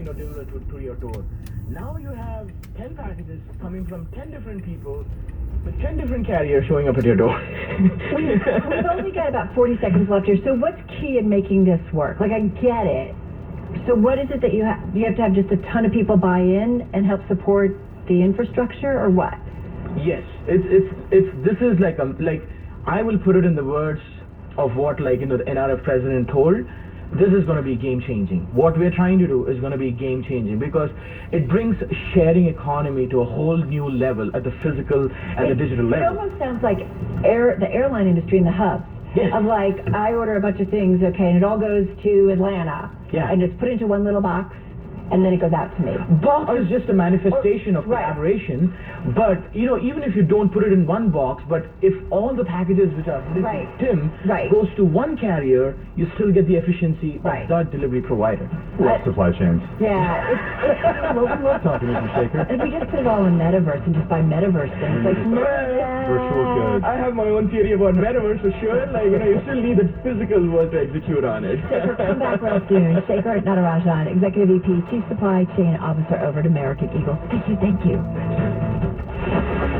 delivered to your door. Now you have 10 packages coming from 10 different people with 10 different carriers showing up at your door. We've only got about 40 seconds left here, so what's key in making this work? Like, I get it. So what is it that you have? Do you have to have just a ton of people buy in and help support the infrastructure, or what? Yes, this is like I will put it in the words of what the NRF president told. This is going to be game changing. What we're trying to do is going to be game changing because it brings sharing economy to a whole new level at the physical and the digital level. It almost sounds like the airline industry in the hubs. Yes. Of like, I order a bunch of things, okay, and it all goes to Atlanta. Yeah. And it's put into one little box, and then it goes out to me. Box is just a manifestation of collaboration, but even if you don't put it in one box, but if all the packages which are Tim goes to one carrier, you still get the efficiency of that delivery provider. Love supply chains. Yeah, We love talking to Mr. Shaker. if we just put it all in metaverse and just buy metaverse things, like Virtual goods. I have my own theory about metaverse for sure. You still need the physical world to execute on it. Shaker, come back real soon. Shaker Natarajan, Executive VP, Chief Supply Chain Officer over at American Eagle. Thank you.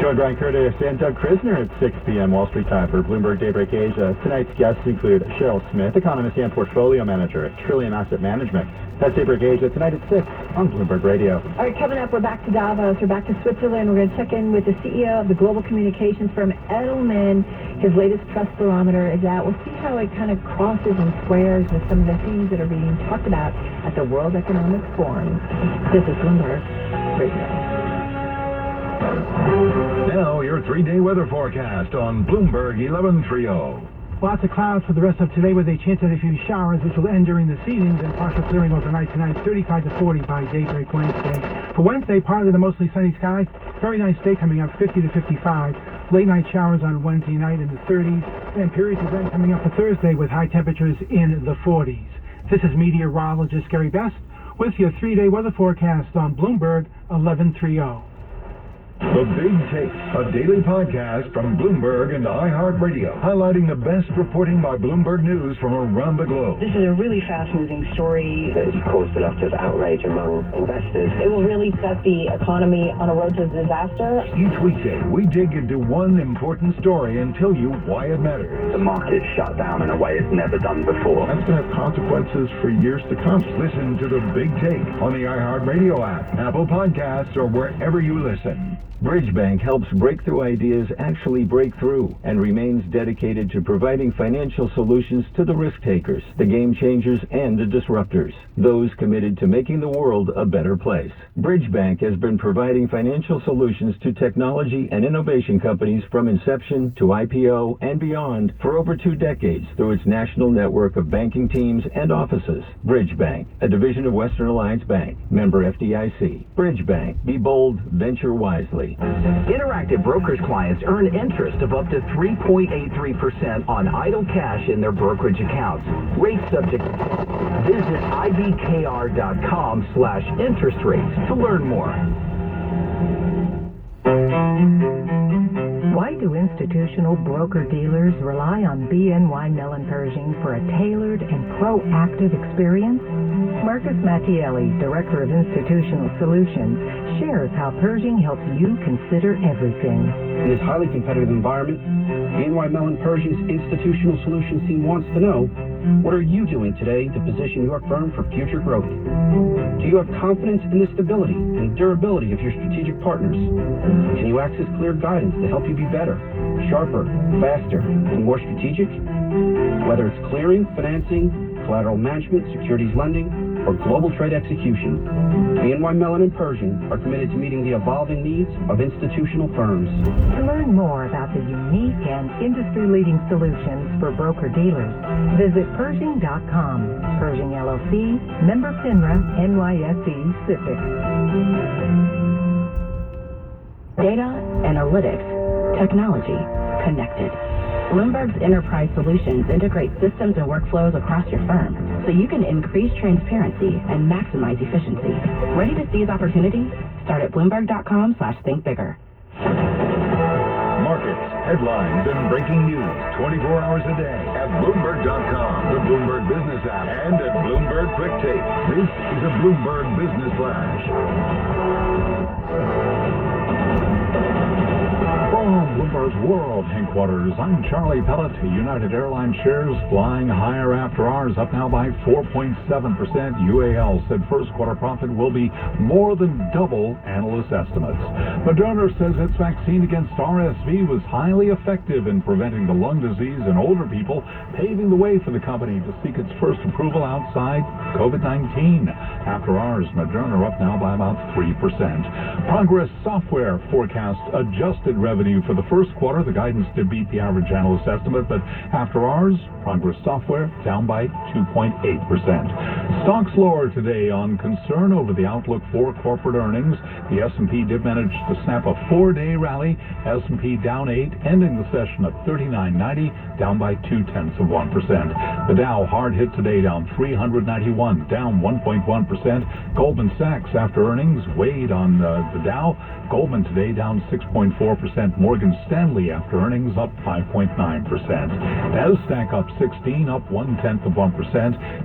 Join Brian Curtis and Doug Krisner at 6 p.m. Wall Street time for Bloomberg Daybreak Asia. Tonight's guests include Cheryl Smith, economist and portfolio manager at Trillium Asset Management. That's Daybreak Asia tonight at 6 on Bloomberg Radio. All right, coming up, we're back to Davos. We're back to Switzerland. We're going to check in with the CEO of the global communications firm Edelman. His latest trust barometer is out. We'll see how it kind of crosses and squares with some of the themes that are being talked about at the World Economic Forum. This is Bloomberg Radio. Now, your 3-day weather forecast on Bloomberg 1130. Lots of clouds for the rest of today with a chance at a few showers, which will end during the evenings and partial clearing overnight tonight, 35 to 40 by daybreak Wednesday. For Wednesday, partly to mostly sunny skies. Very nice day coming up, 50 to 55. Late night showers on Wednesday night in the 30s. And periods of rain coming up for Thursday with high temperatures in the 40s. This is meteorologist Gary Best with your 3-day weather forecast on Bloomberg 1130. The Big Take, a daily podcast from Bloomberg and iHeartRadio, highlighting the best reporting by Bloomberg News from around the globe. This is a really fast-moving story that has caused a lot of outrage among investors. It will really set the economy on a road to disaster. Each weekday, we dig into one important story and tell you why it matters. The market shut down in a way it's never done before. That's going to have consequences for years to come. Listen to The Big Take on the iHeartRadio app, Apple Podcasts, or wherever you listen. Bridge Bank helps breakthrough ideas actually break through and remains dedicated to providing financial solutions to the risk takers, the game changers, and the disruptors, those committed to making the world a better place. Bridge Bank has been providing financial solutions to technology and innovation companies from inception to IPO and beyond for over 2 decades through its national network of banking teams and offices. Bridge Bank, a division of Western Alliance Bank, member FDIC. Bridge Bank, be bold, venture wisely. Interactive Brokers clients earn interest of up to 3.83% on idle cash in their brokerage accounts. Rate subject. Visit ibkr.com/interest rates to learn more. Why do institutional broker-dealers rely on BNY Mellon Pershing for a tailored and proactive experience? Marcus Mattielli, Director of Institutional Solutions, shares how Pershing helps you consider everything. In this highly competitive environment, BNY Mellon Pershing's Institutional Solutions team wants to know, what are you doing today to position your firm for future growth? Do you have confidence in the stability and durability of your strategic partners? Can you access clear guidance to help you be better, sharper, faster, and more strategic? Whether it's clearing, financing, collateral management, securities lending, or global trade execution, BNY Mellon and Pershing are committed to meeting the evolving needs of institutional firms. To learn more about the unique and industry-leading solutions for broker-dealers, visit Pershing.com. Pershing LLC, member FINRA, NYSE, SIPC. Data, analytics, technology, connected. Bloomberg's enterprise solutions integrate systems and workflows across your firm so you can increase transparency and maximize efficiency. Ready to seize opportunity? Start at Bloomberg.com/thinkbigger. Markets, headlines, and breaking news 24 hours a day at at Bloomberg.com, the Bloomberg Business app, and at Bloomberg Quick Take. This is a Bloomberg Business Flash. From Bloomberg's World Headquarters, I'm Charlie Pellet. United Airlines shares flying higher after hours, up now by 4.7%. UAL said first quarter profit will be more than double analyst estimates. Moderna says its vaccine against RSV was highly effective in preventing the lung disease in older people, paving the way for the company to seek its first approval outside COVID-19. After hours, Moderna up now by about 3%. Progress Software forecasts adjusted revenue for the first quarter. The guidance did beat the average analyst estimate, but after hours, Progress Software down by 2.8%. Stocks lower today on concern over the outlook for corporate earnings. The S&P did manage to snap a 4-day rally. S&P down 8, ending the session at 39.90, down by 0.2%. The Dow hard hit today, down 391, down 1.1%. Goldman Sachs after earnings weighed on the Dow. Goldman today down 6.4%. Morgan Stanley after earnings up 5.9%. Nasdaq up 16, up 0.1%.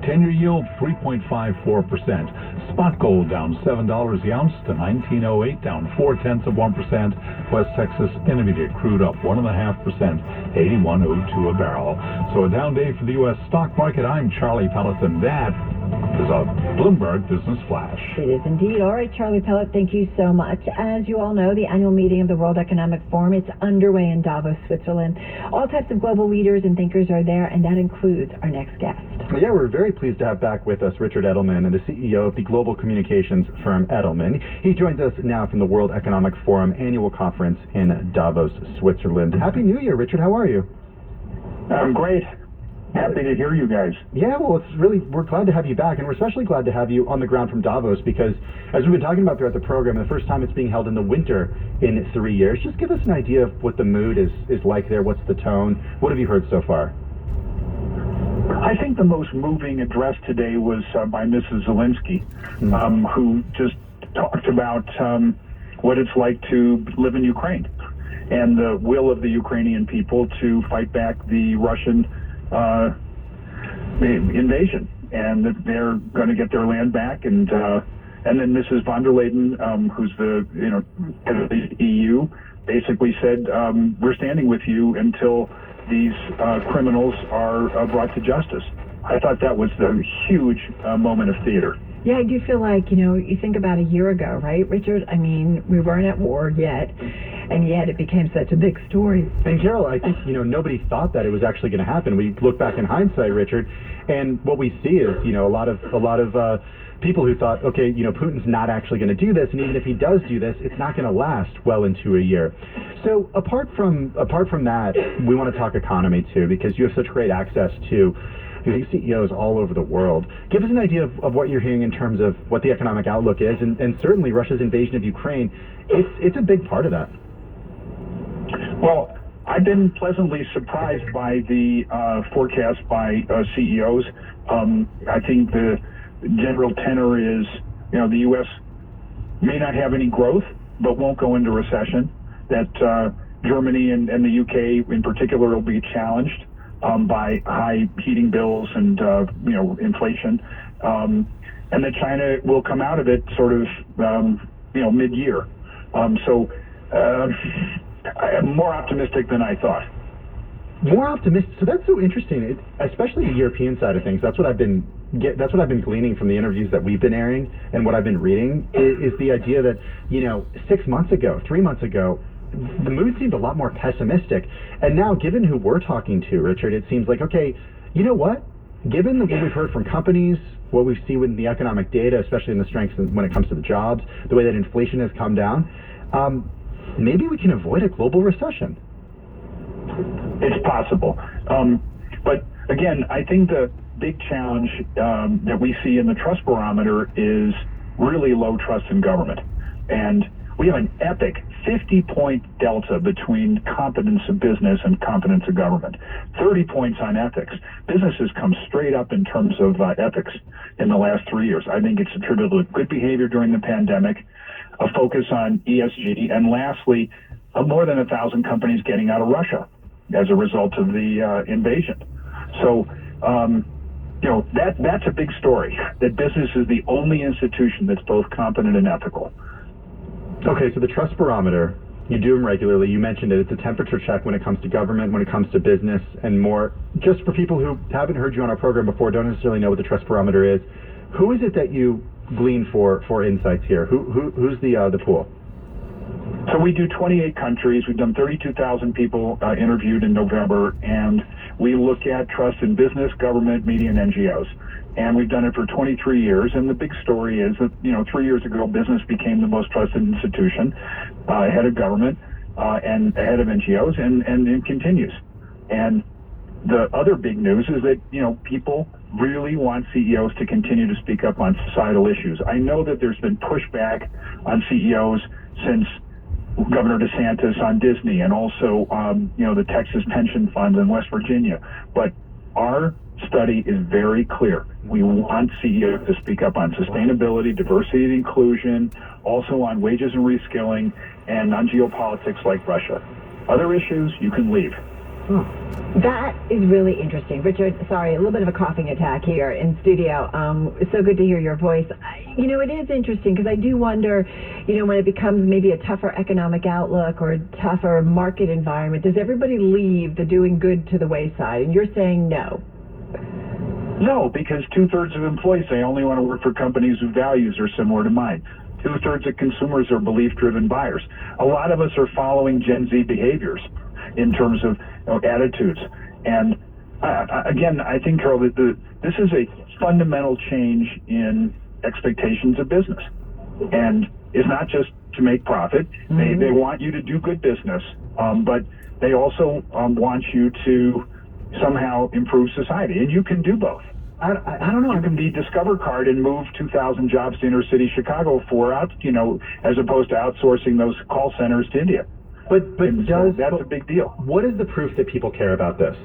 10-year yield 3.54%. Spot gold down $7 the ounce to 19.08, down 0.4%. West Texas Intermediate crude up 1.5%, 81.02 a barrel. So a down day for the U.S. stock market. I'm Charlie Pellet, and that is a Bloomberg Business Flash. It is indeed. All right, Charlie Pellet, thank you so much. As you all know, the annual meeting of the World Economic Forum, it's underway in Davos, Switzerland. All types of global leaders and thinkers are there, and that includes our next guest. Yeah, we're very pleased to have back with us Richard Edelman, the CEO of the global communications firm Edelman. He joins us now from the World Economic Forum annual conference in Davos, Switzerland. Happy New Year, Richard. How are you? I'm great. Happy to hear you guys. Yeah, well, we're glad to have you back, and we're especially glad to have you on the ground from Davos because, as we've been talking about throughout the program, the first time it's being held in the winter in 3 years. Just give us an idea of what the mood is like there. What's the tone? What have you heard so far? I think the most moving address today was by Mrs. Zelensky, who just talked about what it's like to live in Ukraine and the will of the Ukrainian people to fight back the Russian invasion, and that they're going to get their land back. And then Mrs. von der Leyen, who's the head of the EU, basically said, "We're standing with you until these criminals are brought to justice." I thought that was a huge moment of theater. Yeah, I do feel like, you think about a year ago, right, Richard? I mean, we weren't at war yet, and yet it became such a big story. And Carol, I think, nobody thought that it was actually going to happen. We look back in hindsight, Richard, and what we see is, a lot of people who thought, okay, Putin's not actually going to do this, and even if he does do this, it's not going to last well into a year. So apart from that, we want to talk economy too, because you have such great access to CEOs all over the world. Give us an idea of what you're hearing in terms of what the economic outlook is, and certainly Russia's invasion of Ukraine. It's a big part of that. Well, I've been pleasantly surprised by the forecast by CEOs. I think the general tenor is, the U.S. may not have any growth, but won't go into recession. That Germany and the U.K. in particular will be challenged by high heating bills and inflation, and that China will come out of it sort of mid-year. So I'm more optimistic than I thought. More optimistic. So that's so interesting, especially the European side of things. That's what I've been gleaning from the interviews that we've been airing, and what I've been reading is the idea that 6 months ago, 3 months ago, the mood seemed a lot more pessimistic. And now, given who we're talking to, Richard, it seems like, okay, you know what? Given what we've heard from companies, what we've seen in the economic data, especially in the strengths when it comes to the jobs, the way that inflation has come down, maybe we can avoid a global recession. It's possible. But again, I think the big challenge that we see in the trust barometer is really low trust in government. And we have an epic 50-point delta between competence of business and competence of government. 30 points on ethics. Business has come straight up in terms of ethics in the last 3 years. I think it's attributable to good behavior during the pandemic, a focus on ESG, and lastly, more than 1,000 companies getting out of Russia as a result of the invasion. So, that's a big story, that business is the only institution that's both competent and ethical. Okay, so the trust barometer, you do them regularly. You mentioned it. It's a temperature check when it comes to government, when it comes to business, and more. Just for people who haven't heard you on our program before, don't necessarily know what the trust barometer is, who is it that you glean for insights here? Who's the pool? So we do 28 countries. We've done 32,000 people interviewed in November, and we look at trust in business, government, media, and NGOs. And we've done it for 23 years. And the big story is that, 3 years ago, business became the most trusted institution, ahead of government and ahead of NGOs, and it continues. And the other big news is that, people really want CEOs to continue to speak up on societal issues. I know that there's been pushback on CEOs since Governor DeSantis on Disney, and also, the Texas pension funds in West Virginia. But our study is very clear. We want CEOs to speak up on sustainability, diversity and inclusion, also on wages and reskilling, and on geopolitics like Russia. Other issues, you can leave. That is really interesting. Richard, sorry, a little bit of a coughing attack here in studio. It's so good to hear your voice. It is interesting because I do wonder, when it becomes maybe a tougher economic outlook or a tougher market environment, does everybody leave the doing good to the wayside? And you're saying no. No, because 2/3 of employees say only want to work for companies whose values are similar to mine. 2/3 of consumers are belief-driven buyers. A lot of us are following Gen Z behaviors in terms of attitudes. And again, I think, Carol, that this is a fundamental change in expectations of business. And it's not just to make profit. Mm-hmm. They want you to do good business, but they also want you to somehow improve society. And you can do both. I don't know. You can be Discover Card and move 2,000 jobs to inner city Chicago as opposed to outsourcing those call centers to India. But that's a big deal. What is the proof that people care about this?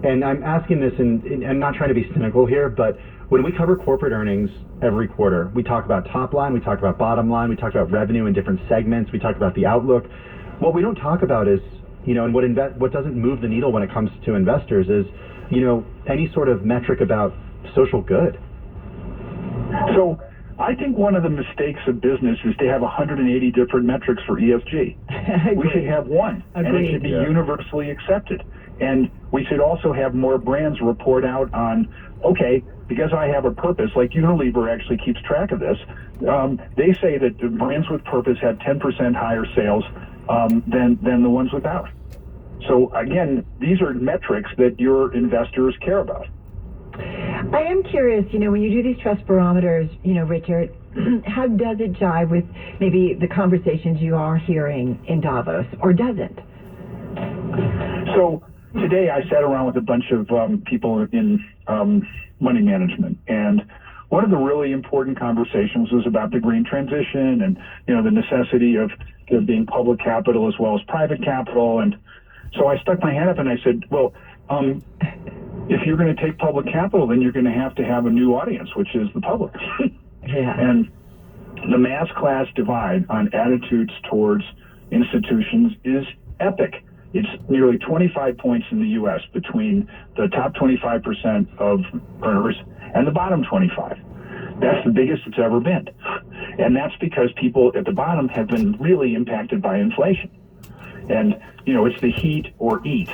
And I'm asking this, and I'm not trying to be cynical here, but when we cover corporate earnings every quarter, we talk about top line, we talk about bottom line, we talk about revenue in different segments, we talk about the outlook. What we don't talk about is, and what doesn't move the needle when it comes to investors is, any sort of metric about social good. So I think one of the mistakes of business is to have 180 different metrics for ESG. We should have one, and it should be universally accepted. And we should also have more brands report out on, okay, because I have a purpose, like Unilever actually keeps track of this, they say that the brands with purpose have 10% higher sales than the ones without. So again, these are metrics that your investors care about. I am curious, when you do these trust barometers, Richard, how does it jive with maybe the conversations you are hearing in Davos, or doesn't? So today I sat around with a bunch of people in money management, and one of the really important conversations was about the green transition and, the necessity of there being public capital as well as private capital. And so I stuck my hand up and I said, well, if you're going to take public capital, then you're going to have a new audience, which is the public. Yeah. And the mass class divide on attitudes towards institutions is epic. It's nearly 25 points in the U.S. between the top 25% of earners and the bottom 25. That's the biggest it's ever been. And that's because people at the bottom have been really impacted by inflation. And, it's the heat or eat.